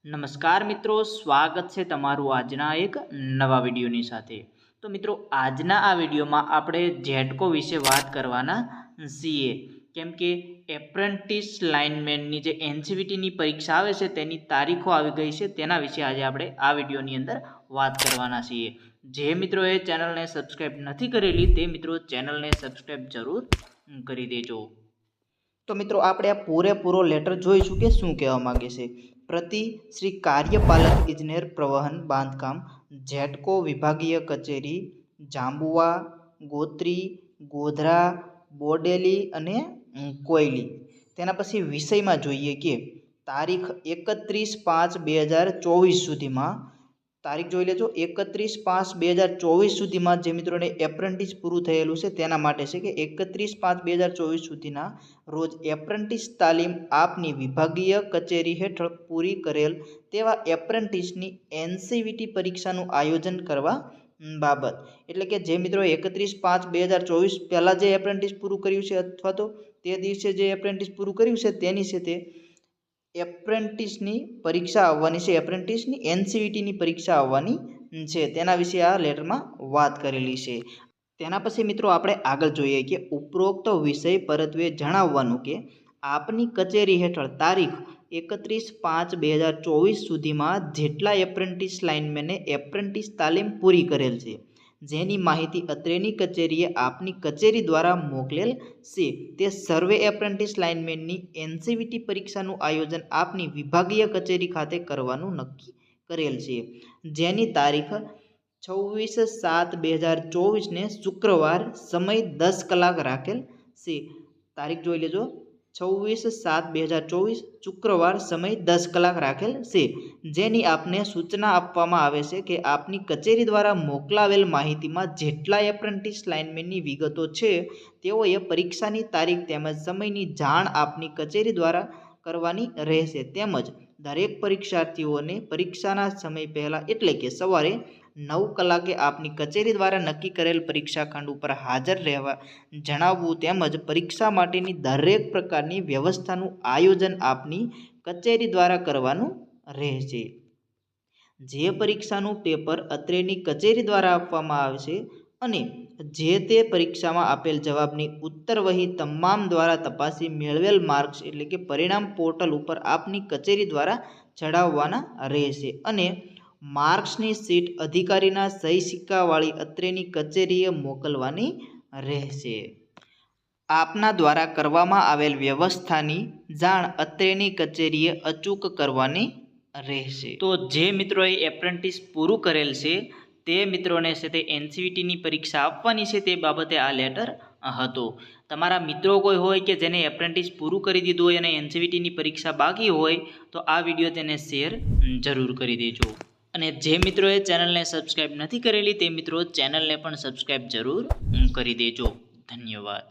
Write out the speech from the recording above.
નમસ્કાર મિત્રો, સ્વાગત છે તમારું આજના એક નવા વિડીયોની સાથે। તો મિત્રો આજના આ વિડીયોમાં આપણે જેટકો વિશે વાત કરવાના છીએ, કેમ કે એપ્રેન્ટિસ લાઇનમેનની જે એનસીવીટીની પરીક્ષા આવે છે તેની તારીખો આવી ગઈ છે। તેના વિશે આજે આપણે આ વિડીયોની અંદર વાત કરવાના છીએ। જે મિત્રોએ ચેનલને સબસ્ક્રાઈબ નથી કરેલી તે મિત્રો ચેનલને સબસ્ક્રાઈબ જરૂર કરી દેજો। તો મિત્રો આપણે આ પૂરેપૂરો લેટર જોઈશું કે શું કહેવા માંગે છે। પ્રતિ શ્રી કાર્યપાલક ઇજનેર પ્રવહન બાંધકામ જેટકો વિભાગીય કચેરી જાંબુઆ, ગોત્રી, ગોધરા, બોડેલી અને કોયલી। તેના પછી વિષયમાં જોઈએ કે તારીખ 31/5/2024 સુધીમાં, તારીખ જોઈ લેજો 31/5/2024 સુધીમાં જે મિત્રોને એપ્રેન્ટિસ પૂરું થયેલું છે તેના માટે છે કે 31/5/2024 સુધીના રોજ એપ્રેન્ટિસ તાલીમ આપની વિભાગીય કચેરી હેઠળ પૂરી કરેલ તેવા એપ્રેન્ટિસની એનસીવીટી પરીક્ષાનું આયોજન કરવા બાબત। એટલે કે જે મિત્રો 31/5/2024 પહેલાં જે એપ્રેન્ટિસ પૂરું કર્યું છે અથવા તો તે દિવસે જે એપ્રેન્ટિસ પૂરું કર્યું છે તેની છે તે એપ્રેન્ટિસની પરીક્ષા આવવાની છે, એપ્રેન્ટિસની એનસીવીટીની પરીક્ષા આવવાની છે, તેના વિશે આ લેટરમાં વાત કરેલી છે। તેના પછી મિત્રો આપણે આગળ જોઈએ કે ઉપરોક્ત વિષય પરત્વે જણાવવાનું કે આપની કચેરી હેઠળ તારીખ 31/5/2024 સુધીમાં જેટલા એપ્રેન્ટિસ લાઇનમેને એપ્રેન્ટિસ તાલીમ પૂરી કરેલ છે જેની માહિતી અત્રેની કચેરીએ આપની કચેરી દ્વારા મોકલેલ છે તે સર્વે એપ્રેન્ટિસ લાઇનમેનની એનસીવીટી પરીક્ષાનું આયોજન આપની વિભાગીય કચેરી ખાતે કરવાનું નક્કી કરેલ છે, જેની તારીખ 26/7/2024 ને શુક્રવાર સમય 10 કલાક રાખેલ છે। તારીખ જોઈ લેજો 26/7/2024 શુક્રવાર સમય 10 કલાક રાખેલ છે, જેની આપને સૂચના આપવામાં આવે છે કે આપની કચેરી દ્વારા મોકલાવેલ માહિતીમાં જેટલા એપ્રેન્ટિસ લાઇનમેનની વિગતો છે તેઓએ પરીક્ષાની તારીખ તેમજ સમયની જાણ આપની કચેરી દ્વારા કરવાની રહેશે, તેમજ દરેક પરીક્ષાર્થીઓને પરીક્ષાના સમય પહેલાં એટલે કે સવારે 9 કલાકે આપની કચેરી દ્વારા નક્કી કરેલ પરીક્ષા ખંડ ઉપર હાજર રહેવા જણાવવું, તેમજ પરીક્ષા માટેની દરેક પ્રકારની વ્યવસ્થાનું આયોજન આપની કચેરી દ્વારા કરવાનું રહેશે। જે પરીક્ષાનું પેપર અત્રેની કચેરી દ્વારા આપવામાં આવશે અને જે તે પરીક્ષામાં આપેલ જવાબની ઉત્તરવહી તમામ દ્વારા તપાસી મેળવેલ માર્ક્સ એટલે કે પરિણામ પોર્ટલ ઉપર આપની કચેરી દ્વારા ચડાવવાના રહેશે અને માર્ક્સની શીટ અધિકારીના સહી સિક્કાવાળી અત્રેની કચેરીએ મોકલવાની રહેશે। આપના દ્વારા કરવામાં આવેલ વ્યવસ્થાની જાણ અત્રેની કચેરીએ અચૂક કરવાની રહેશે। તો જે મિત્રોએ એપ્રેન્ટિસ પૂરું કરેલ છે તે મિત્રોને છે તે એનસીવીટીની પરીક્ષા આપવાની છે તે બાબતે આ લેટર હતો। તમારા મિત્રો કોઈ હોય કે જેને એપ્રેન્ટિસ પૂરું કરી દીધું હોય અને એનસીવીટીની પરીક્ષા બાકી હોય તો આ વિડીયો તેને શેર જરૂર કરી દેજો। અને જે મિત્રોએ ચેનલને સબસ્ક્રાઈબ નથી કરેલી તે મિત્રો ચેનલને પણ સબસ્ક્રાઈબ જરૂર કરી દેજો। ધન્યવાદ।